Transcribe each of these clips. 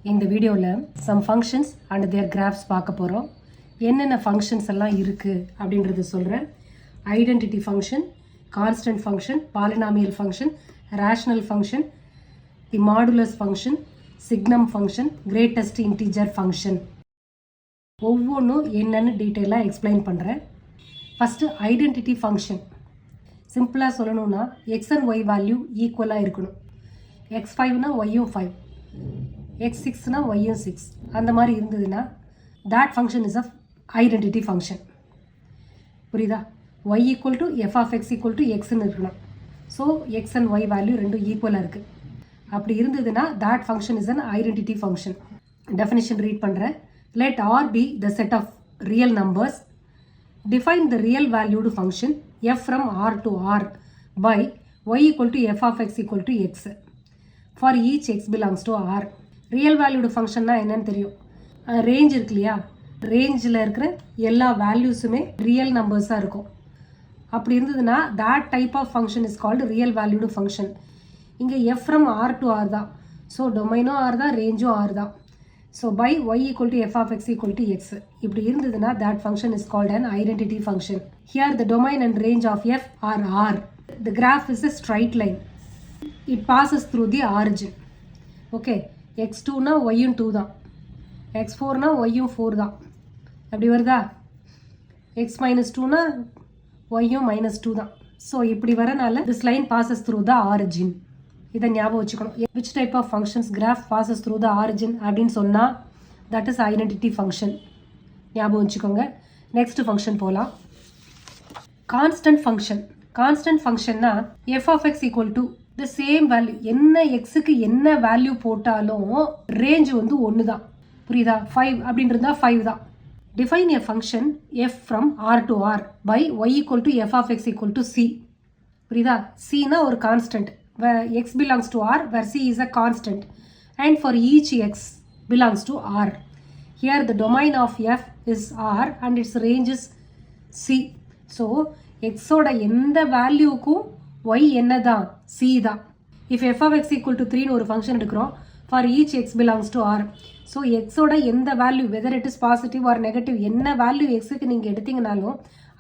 இந்த வீடியோவில் some functions and their graphs பார்க்க போகிறோம். என்னென்ன ஃபங்க்ஷன்ஸ் எல்லாம் இருக்குது அப்படின்றது சொல்கிறேன். Identity function, constant function, polynomial function, rational function, the modulus function, signum function, greatest integer function. ஒவ்வொன்றும் என்னென்னு டீட்டெயிலாக எக்ஸ்பிளைன் பண்ணுறேன். First identity function. சிம்பிளாக சொல்லணும்னா எக்ஸ் அண்ட் ஒய் வேல்யூ ஈக்குவலாக இருக்கணும். x5னா ஒய்யும் 5, x6னா ஒய்யும் 6, அந்த மாதிரி இருந்ததுன்னா that function is a identity function. புரியுதா? y equal to f of x equal to xன்னு இருக்கணும். So x and y value ரெண்டும் ஈக்குவலாக இருக்குது. அப்படி இருந்ததுன்னா that function is an identity function. Definition read பண்ணுறேன். let R be the set of real numbers. Define the real valued function f from R to R by y equal to f of x equal to x. For each x belongs to R. Real valued ஃபங்க்ஷன்னா என்னன்னு தெரியும். Range இருக்கு இல்லையா, ரேஞ்சில் இருக்கிற எல்லா வேல்யூஸுமே real நம்பர்ஸாக இருக்கும். அப்படி இருந்ததுன்னா that type of function is called real valued function. இங்கே f from R to R தான். ஸோ டொமைனும் R தான், ரேஞ்சும் R தான். So by y equal to f of x equal to x. இப்படி இருந்ததுன்னா that function is called an identity function. Here the domain and range of f are R. The graph is a straight line. It passes through the origin. Okay. x2னா ஒய்யும் 2 தான், x4னா ஒய்யும் 4 தான். அப்படி வருதா? x minus 2னா ஒய்யும் -2 தான். So இப்படி வரனால this line passes through the origin. இதை ஞாபகம் வச்சுக்கணும். which type of functions graph passes through the origin அப்படின்னு சொன்னால் that is identity function. ஞாபகம் வச்சுக்கோங்க. நெக்ஸ்ட் ஃபங்க்ஷன் போகலாம். Constant function. கான்ஸ்டன்ட் ஃபங்க்ஷன்னா f of x equal to the same value. என்ன எக்ஸுக்கு என்ன வேல்யூ போட்டாலும் ரேஞ்ச் வந்து ஒன்று தான். புரியுதா? 5 அப்படின்றதா 5 தான். Define a function f from R to R by y equal to f of x equal to c. புரியுதா? cனா ஒரு constant, where x belongs to R, where c is a constant, and for each x belongs to R. Here the domain of f is R and its range is c. So x ஓட எந்த வேல்யூக்கும் y என்னதான்? c தான். if f of x equal to 3 ஒரு function எடுக்கிறோம், for each x belongs to R. So எக்ஸோட எந்த value, whether it is positive or negative, என்ன value எக்ஸுக்கு நீங்கள் எடுத்தீங்கனாலும்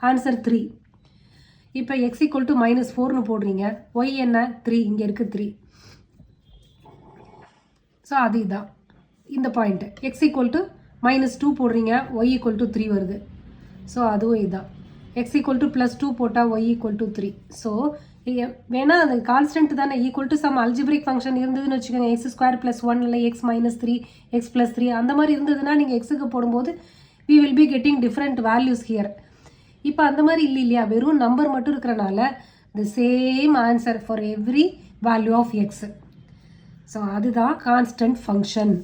ஆன்சர் 3. இப்போ x equal to -4னு போடுறீங்க, y என்ன? 3, இங்கே இருக்குது 3. ஸோ அது இதுதான் இந்த பாயிண்ட். x equal to -2 போடுறீங்க, y equal to 3 வருது. ஸோ அதுவும் இதுதான். x equal to +2 போட்டால் y equal to 3. ஸோ வேணா அது கான்ஸ்டன்ட் தானே, equal to some algebraic function இருந்ததுன்னு வச்சுக்கோங்க, x² + 1 இல்லை x - 3, x + 3 அந்த மாதிரி இருந்ததுன்னா நீங்கள் எக்ஸுக்கு போடும்போது we will be getting different values here. இப்போ அந்த மாதிரி இல்லை இல்லையா, வெறும் நம்பர் மட்டும் இருக்கிறனால the same answer for every value of x. So அதுதான் constant function.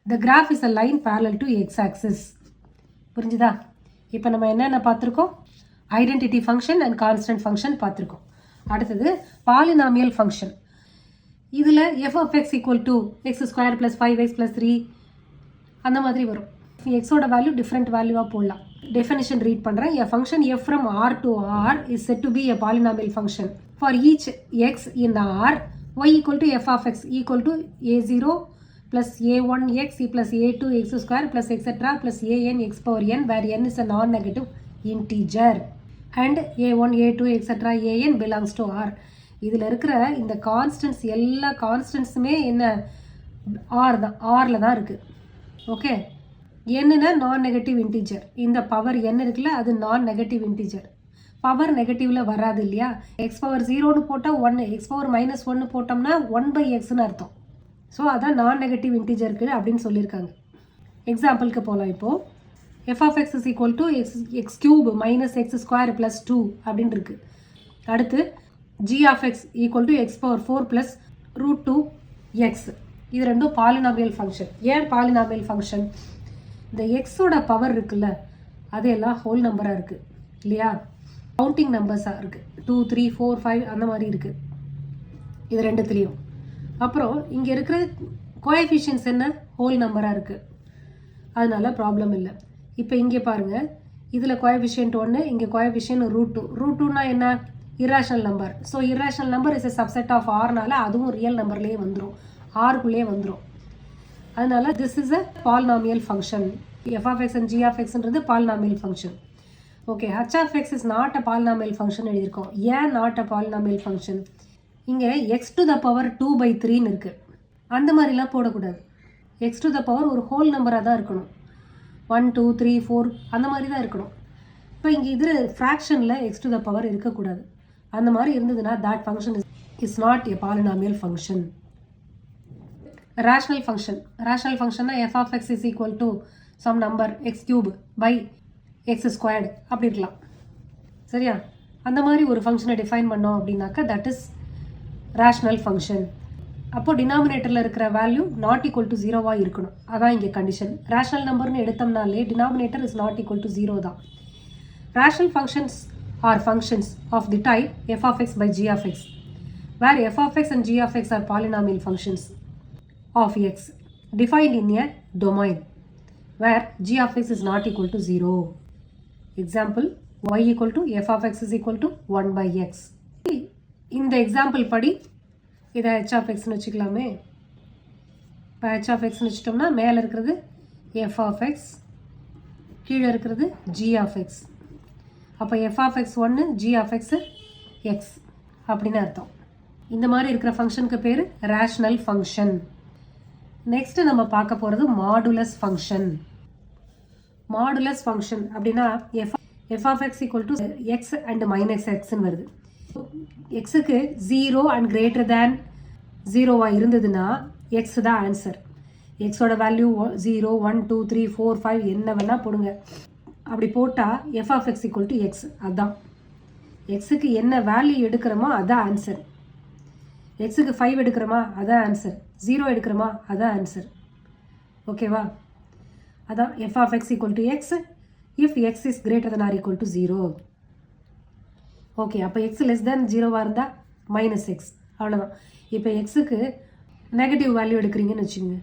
the graph is a line parallel to x-axis. புரிஞ்சுதா? இப்போ நம்ம என்னென்ன பார்த்துருக்கோம்? Identity function and constant function பார்த்துருக்கோம். அடுத்தது பாலினாமியல் ஃபங்க்ஷன். இதில் f of x equal to x² + 5x + 3 அந்த மாதிரி வரும். எக்ஸோட வேல்யூ டிஃப்ரெண்ட் வேல்யூவாக போடலாம். டெஃபினிஷன் ரீட் பண்ணுறேன். a function f from R to R is said to be a polynomial function. For each x in R, y equal to f of x equal to a0 plus a1x plus a2x² plus etc. plus an x power n, where n is a non-negative integer. and a1 a2 etc. an belongs to R. இதில் இருக்கிற இந்த constants எல்லா கான்ஸ்டன்ட்ஸுமே என்ன? R தான், ஆரில் தான் இருக்குது. Okay, என்னன்னா நான் நெகட்டிவ் இன்டீஜர். இந்த பவர் n இருக்குல்ல, அது நான் நெகட்டிவ் இன்டீஜர். பவர் நெகட்டிவில் வராது இல்லையா. எக்ஸ் பவர் 0னு போட்டால் 1, எக்ஸ் பவர் -1 போட்டோம்னா 1/xன்னு அர்த்தம். ஸோ அதான் நான் நெகட்டிவ் இன்டீஜருக்கு அப்படின்னு சொல்லியிருக்காங்க. எக்ஸாம்பிளுக்கு போகலாம். இப்போது f of x is equal to x³ - x² + 2 அப்படின்னு இருக்கு. அடுத்து g of x equal to x⁴ plus √2x. இது ரெண்டும் பாலினாமியல் ஃபங்க்ஷன். ஏன் பாலினாமியல் ஃபங்க்ஷன்? இந்த எக்ஸோட பவர் இருக்குல்ல, அது எல்லாம் ஹோல் நம்பராக இருக்குது இல்லையா, கவுண்டிங் நம்பர்ஸாக இருக்குது. 2, 3, 4, 5 அந்த மாதிரி இருக்குது இது ரெண்டுத்துலேயும். அப்புறம் இங்கே இருக்கிற கோஎஃபிஷியன்ஸ் என்ன? ஹோல் நம்பராக இருக்குது. அதனால ப்ராப்ளம் இல்லை. இப்போ இங்கே பாருங்கள், இதில் கோஎஃபிஷியன்ட் 1, இங்கே கோஎஃபிஷியன்ட் √2. √2னா என்ன? Irrational number. So irrational number is a subset of ஆர்னால அதுவும் ரியல் நம்பர்லேயே வந்துடும், ஆருக்குள்ளேயே வந்துடும். அதனால this is a polynomial function. f of x and g of x ன்றது polynomial function. Okay, h of x is not a polynomial function எழுதியிருக்கோம். ஏன் not a polynomial function? இங்கே x to the power 2 by 3 இருக்கு. அந்த மாதிரிலாம் போடக்கூடாது. x to the power ஒரு whole நம்பராக தான் இருக்கணும். 1 2 3 4 அந்த மாதிரி தான் இருக்கணும். இப்போ இங்கே இது ஃப்ராக்ஷனில் x to the power இருக்கக்கூடாது. அந்த மாதிரி இருந்ததுன்னா that function is not a polynomial function. Rational function. Rational function f of x is equal to some number x cube by x squared அப்படி இருக்கலாம். சரியா? அந்த மாதிரி ஒரு ஃபங்க்ஷனை டிஃபைன் பண்ணோம் அப்படின்னாக்கா that is rational function. அப்போ டினாமினேட்டரில் இருக்கிற வேல்யூ நாட் ஈக்குவல் டு 0வாக இருக்கணும். அதான் இங்கே கண்டிஷன். ரேஷனல் நம்பர்னு எடுத்தோம்னாலே denominator is not equal to 0 தான். Rational functions are functions of the type f of x by g of x, where f of x and g of x are polynomial functions of x defined in a domain where g of x is not equal to 0. Example, y equal to f of x is equal to 1 by x. இந்த example படி இதை h of x னு வச்சுக்கலாமே. இப்போ h of x னு வச்சுட்டோம்னா மேலே இருக்கிறது f of x, கீழே இருக்கிறது g of x. அப்போ f of x 1, g of x x அப்படின்னு அர்த்தம். இந்த மாதிரி இருக்கிற ஃபங்க்ஷனுக்கு பேர் ரேஷனல் ஃபங்க்ஷன். நெக்ஸ்ட்டு நம்ம பார்க்க போகிறது மாடுலஸ் ஃபங்க்ஷன். மாடுலஸ் ஃபங்க்ஷன் அப்படின்னா f of x equal to x and minus xன்னு வருது. எக்ஸுக்கு 0 அண்ட் கிரேட்டர் தேன் 0வாக இருந்ததுன்னா எக்ஸ் தான் ஆன்சர். எக்ஸோட வேல்யூ 0 1 2 3 4 5 என்ன வேணால் போடுங்க. அப்படி போட்டால் f of x equal to x அதுதான். எக்ஸுக்கு என்ன வேல்யூ எடுக்கிறோமோ அதான் ஆன்சர். எக்ஸுக்கு 5 எடுக்கிறோமா அதான் ஆன்சர். 0 எடுக்கிறோமா அதான் ஆன்சர். ஓகேவா? அதான் f of x equal to x if x is greater than or equal to 0. Okay, அப்போ எக்ஸ் லெஸ் தேன் 0வாக இருந்தால் மைனஸ் எக்ஸ், அவ்வளோதான். இப்போ எக்ஸுக்கு நெகட்டிவ் வேல்யூ எடுக்கிறீங்கன்னு வச்சுக்கோங்க.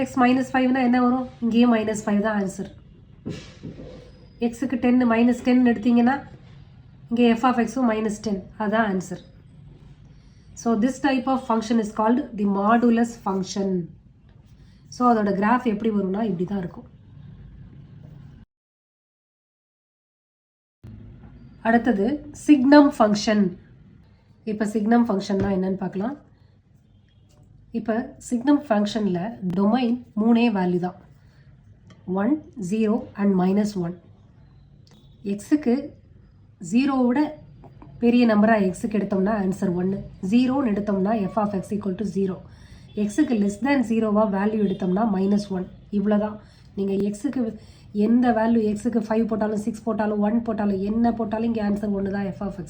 எக்ஸ் -5னா என்ன வரும்? இங்கேயும் -5 தான் ஆன்சர். எக்ஸுக்கு 10 -10 எடுத்தீங்கன்னா இங்கே f of xும் -10 அதுதான் answer. So this type of function is called the modulus function. So அதோட கிராஃப் எப்படி வரும்னா இப்படி தான் இருக்கும். அடுத்தது சிக்னம் ஃபங்க்ஷன். இப்போ சிக்னம் ஃபங்க்ஷன்னா என்னன்னு பார்க்கலாம். இப்போ சிக்னம் ஃபங்க்ஷனில் டொமைன் 3 வேல்யூ தான், 1 0 அண்ட் -1. எக்ஸுக்கு 0வோட பெரிய நம்பராக எக்ஸுக்கு எடுத்தோம்னா ஆன்சர் 1. 0ன்னு எடுத்தோம்னா f of x equal to 0. எக்ஸுக்கு லெஸ் தேன் 0வாக வேல்யூ எடுத்தோம்னா -1. இவ்வளோ தான். நீங்கள் எக்ஸுக்கு எந்த வேல்யூ, எக்ஸுக்கு 5 போட்டாலும் 6 போட்டாலும் 1 போட்டாலும் என்ன போட்டாலும் இங்கே ஆன்சர் 1 தான் f of x.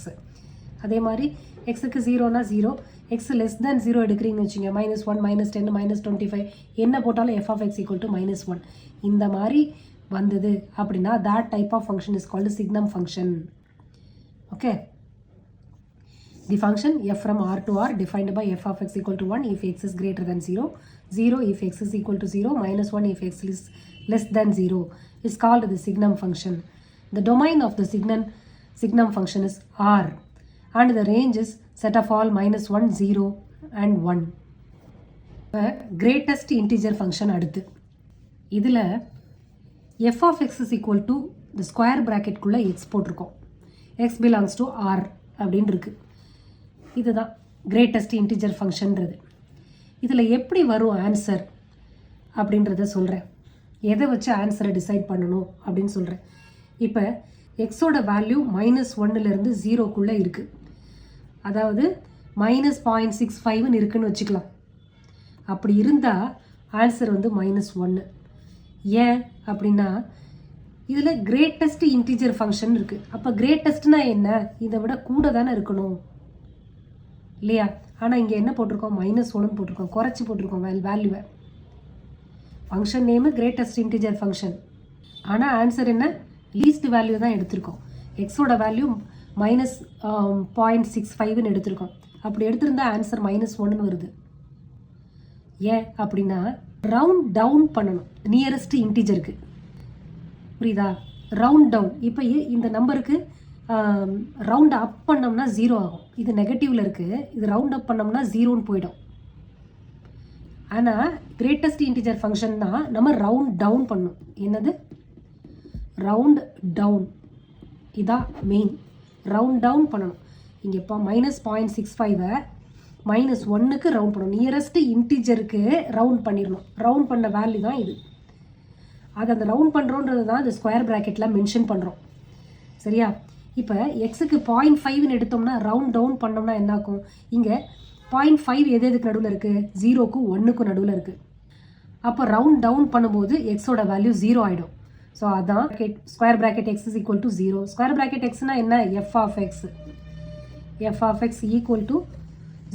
அதே மாதிரி எக்ஸுக்கு 0னா 0, எக்ஸ் லெஸ் தேன் 0 எடுக்கிறீங்கன்னு வச்சுங்க, -1 -10 -25 என்ன போட்டாலும் f of x equal to -1. இந்த மாதிரி வந்தது அப்படின்னா that type of function is called signum function. Okay. The function f from R to R defined by f of x equal to 1 if x is greater than 0, 0 if x is equal to 0, -1 if x is less than 0 is called the signum function. The domain of the signum function is R and the range is set of all -1, 0 and 1. Greatest integer function அடுத்து. இதில் f of x is equal to the square bracket குள்ள x போட்டிருக்கோம். x belongs to R அப்படின்னு இருக்கு. இதுதான் greatest integer ஃபங்க்ஷன்றது. இதில் எப்படி வரும் ஆன்சர் அப்படின்றத சொல்கிறேன். எதை வச்சு ஆன்சரை டிசைட் பண்ணணும் அப்படின்னு சொல்கிறேன். இப்போ எக்ஸோட வேல்யூ -1லேருந்து 0க்குள்ளே இருக்குது. அதாவது -0.65ன்னு இருக்குன்னு வச்சுக்கலாம். அப்படி இருந்தால் ஆன்சர் வந்து -1. ஏன் அப்படின்னா இதில் கிரேட்டஸ்ட் இன்டிஜர் ஃபங்க்ஷன் இருக்குது. அப்போ கிரேட்டஸ்ட்னா என்ன? இதை விட கூட தானே இருக்கணும் இல்லையா? ஆனால் இங்கே என்ன போட்டிருக்கோம்? -1 போட்டிருக்கோம், குறைச்சி போட்டிருக்கோம் வேல்யூவை. Function name greatest integer function, ஆனால் ஆன்சர் என்ன? லீஸ்ட் வேல்யூ தான் எடுத்திருக்கோம். எக்ஸோட வேல்யூ -0.65ன்னு எடுத்திருக்கோம். அப்படி எடுத்திருந்தா ஆன்சர் -1ன்னு வருது. ஏன் அப்படின்னா ரவுண்ட் டவுன் பண்ணணும் நியரஸ்ட் இன்டிஜருக்கு. புரியுதா? Round down. இப்போ இந்த நம்பருக்கு ரவுண்ட் அப் பண்ணோம்னா 0 ஆகும். இது நெகட்டிவில் இருக்குது. இது ரவுண்ட் அப் பண்ணோம்னா 0ன்னு போயிடும். ஆனால் கிரேட்டஸ்ட் இன்டிஜர் ஃபங்க்ஷன்னா நம்ம ரவுண்ட் டவுன் பண்ணணும். என்னது? Round down. இதான் மெயின். ரவுண்ட் டவுன் பண்ணணும். இங்கே இப்போ -0.65 -1க்கு ரவுண்ட் பண்ணணும். நியரஸ்ட் இன்டிஜருக்கு ரவுண்ட் பண்ணிடணும். ரவுண்ட் பண்ண வேல்யூ தான் இது. அது அந்த ரவுண்ட் பண்ணுறோன்றது தான் இந்த ஸ்கொயர் ப்ராக்கெட்டில் மென்ஷன் பண்ணுறோம். சரியா? இப்போ எக்ஸுக்கு 0.5ன்னு எடுத்தோம்னா ரவுண்ட் டவுன் பண்ணோம்னா என்னாகும்? இங்கே 0.5 எதுக்கு நடுவில் இருக்குது? 0க்கும் 1க்கும் நடுவில் இருக்குது. அப்போ ரவுண்ட் டவுன் பண்ணும்போது எக்ஸோட வேல்யூ 0 ஆகிடும். ஸோ அதான் square bracket x is equal to 0. Square bracket எக்ஸ்னா என்ன? F of x equal to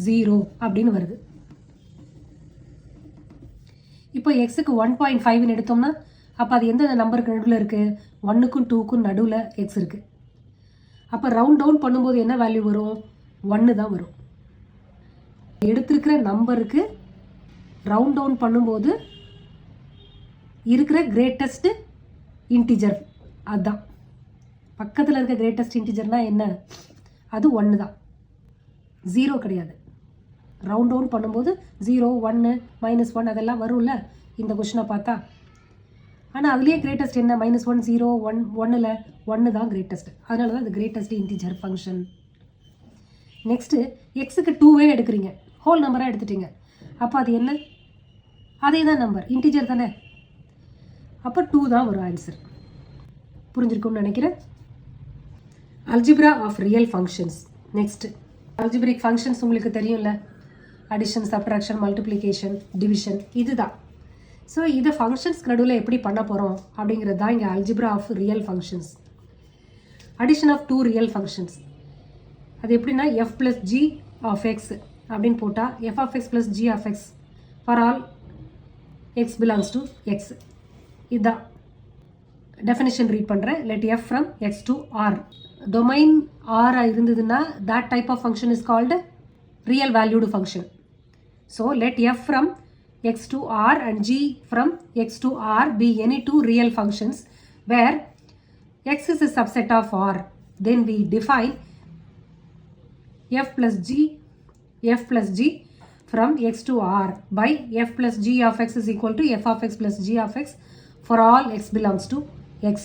0 அப்படின்னு வருது. இப்போ எக்ஸுக்கு 1.5ன்னு எடுத்தோம்னா அப்போ அது எந்த நம்பருக்கு நடுவில் இருக்குது? 1க்கும் 2க்கும் நடுவில் எக்ஸ் இருக்குது. அப்போ ரவுண்ட் டவுன் பண்ணும்போது என்ன வேல்யூ வரும்? 1 தான் வரும். எடுத்திருக்கிற நம்பருக்கு ரவுண்ட் டவுன் பண்ணும்போது இருக்கிற கிரேட்டஸ்ட் இன்டிஜர் அதுதான். பக்கத்தில் இருக்க கிரேட்டஸ்ட் இன்டிஜர்னா என்ன? அது 1 தான், 0 கிடையாது. ரவுண்ட் டவுன் பண்ணும்போது 0, 1, -1 அதெல்லாம் வரும்ல இந்த கொஷினை பார்த்தா. ஆனால் அதுலேயே கிரேட்டஸ்ட் என்ன? -1, 0, 1, 1ல் 1 தான் கிரேட்டஸ்ட். அதனால தான் இது கிரேட்டஸ்ட் இன்டிஜர் ஃபங்க்ஷன். நெக்ஸ்ட்டு எக்ஸுக்கு 2வே எடுக்கிறீங்க, ஹோல் நம்பராக எடுத்துட்டீங்க. அப்போ அது என்ன? அதே தான் நம்பர், இன்டிஜர் தானே. அப்போ 2 தான் வரும் ஆன்சர். புரிஞ்சிருக்கும்னு நினைக்கிறேன். Algebra of real functions. Next algebraic functions உங்களுக்கு தெரியும்ல. அடிஷன், சப்ட்ராக்ஷன், மல்டிப்ளிகேஷன், டிவிஷன், இதுதான். ஸோ இதை ஃபங்க்ஷன்ஸ்க்கு நடுவில் எப்படி பண்ண போகிறோம் அப்படிங்கிறது தான் இங்கே algebra of real functions. Addition of 2 real functions. அது எப்படின்னா f plus g of x அப்படின்னு போட்டால் f of x plus g of x for all x belongs to x. இதுதான் டெஃபினிஷன் ரீட் பண்ணுறேன். Let f from x to R. Domain ஆராக இருந்ததுன்னா that type of function is called real valued function. So let f from x to r and g from x to r be any two real functions where x is a subset of r. Then we define f plus g from x to r by f plus g of x is equal to f of x plus g of x for all x belongs to x.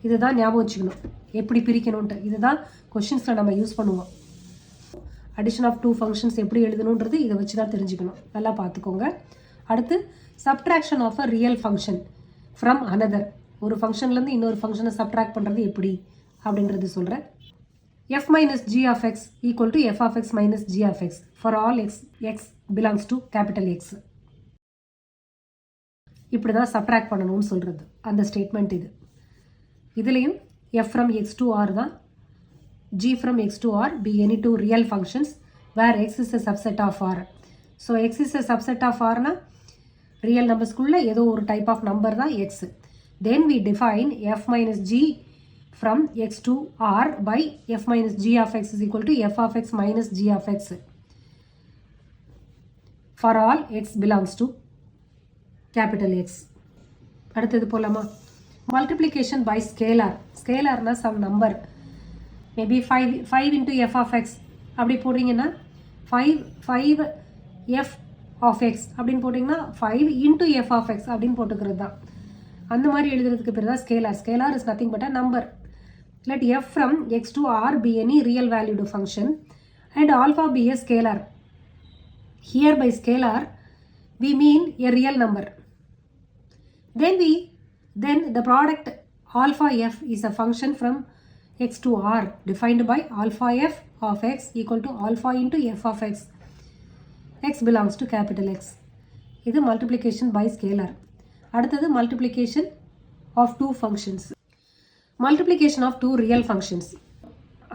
இதுதான் ஞாபகம் வச்சுக்கணும் எப்படி பிரிக்கணும்ட்டு. இதுதான் கொஷின்ஸில் நம்ம use பண்ணுவோம். Addition of 2 functions எப்படி எழுதணுன்றது இதை வச்சு தான் தெரிஞ்சுக்கணும். நல்லா பார்த்துக்கோங்க. அடுத்து subtraction of a real function from another. ஒரு ஃபங்க்ஷன்லேருந்து இன்னொரு ஃபங்க்ஷனை சப்ட்ராக்ட் பண்ணுறது எப்படி அப்படின்றது சொல்கிறேன். F minus g of x equal to f of x minus g of x for all x belongs to capital x. இப்படி தான் சப்ட்ராக்ட் பண்ணணும்னு சொல்கிறது அந்த ஸ்டேட்மெண்ட் இது. இதுலேயும் f from x to r தான். g from x to r be any two real functions where x is a subset of r. So x is a subset of r na real numbers குள்ள ஏதோ ஒரு type of number தான் x. Then we define f minus g from x to r by f minus g of x is equal to f of x minus g of x for all x belongs to capital X. அடுத்தது போலாமா? Multiplication by scalar. Scalarனா some number. Maybe 5 into f of x அப்படி போடுறீங்கன்னா 5 f of x அப்படின்னு போட்டிங்கன்னா 5 into f of x அப்படின்னு போட்டுக்கிறது தான். அந்த மாதிரி எழுதுறதுக்கு பேர் தான் scalar. Scalar is nothing but a number. Let f from x to r be any real valued function and alpha be a scalar. Here by scalar we mean a real number. Then the product alpha f is a function from x to r defined by alpha f of x equal to alpha into f of x. X belongs to capital X. இது multiplication by scalar. அடுத்தது multiplication of 2 functions. Multiplication of 2 real functions.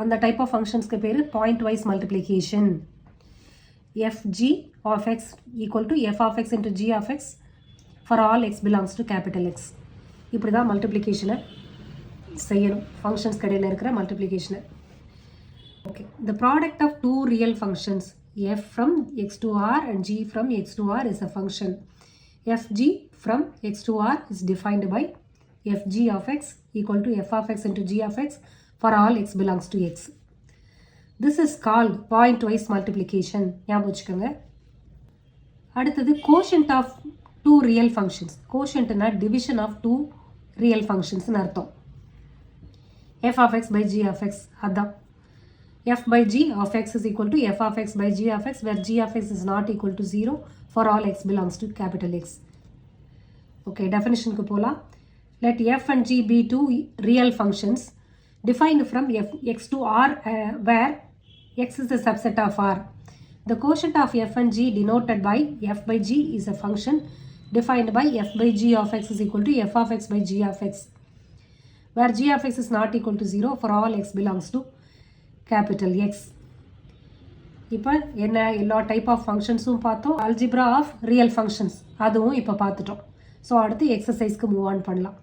அந்த type of functions க்கு பேரு pointwise multiplication. fg of x equal to f of x into g of x for all x belongs to capital X. இப்படி தான் மல்டிப்ளிகேஷனை செய்யணும். Functions கடையில் இருக்கிற மல்டிப்ளிகேஷனை. Okay, the product of 2 real functions f from x to r and g from x to r is a function. fg from x to r is defined by fg of x equal to f of x into g of x for all x belongs to x. This is called pointwise multiplication. ஞாபகம் வச்சுக்கோங்க. அடுத்தது quotient of two real functions. quotientனா division of two real functions அர்த்தம். f of x by g of x அதான். f by g of x is equal to f of x by g of x where g of x is not equal to 0 for all x belongs to capital X. Okay, definition ku pola. Let f and g be two real functions defined from x to r where x is the subset of r. The quotient of f and g denoted by f by g is a function defined by f by g of x is equal to f of x by g of x where g of x is not equal to 0 for all x belongs to capital X. இப்போ என்ன எல்லா type of ஃபங்க்ஷன்ஸும் பார்த்தோம். Algebra of real functions அதுவும் இப்போ பார்த்துட்டோம். So அடுத்து எக்ஸசைஸ்க்கு move on பண்ணலாம்.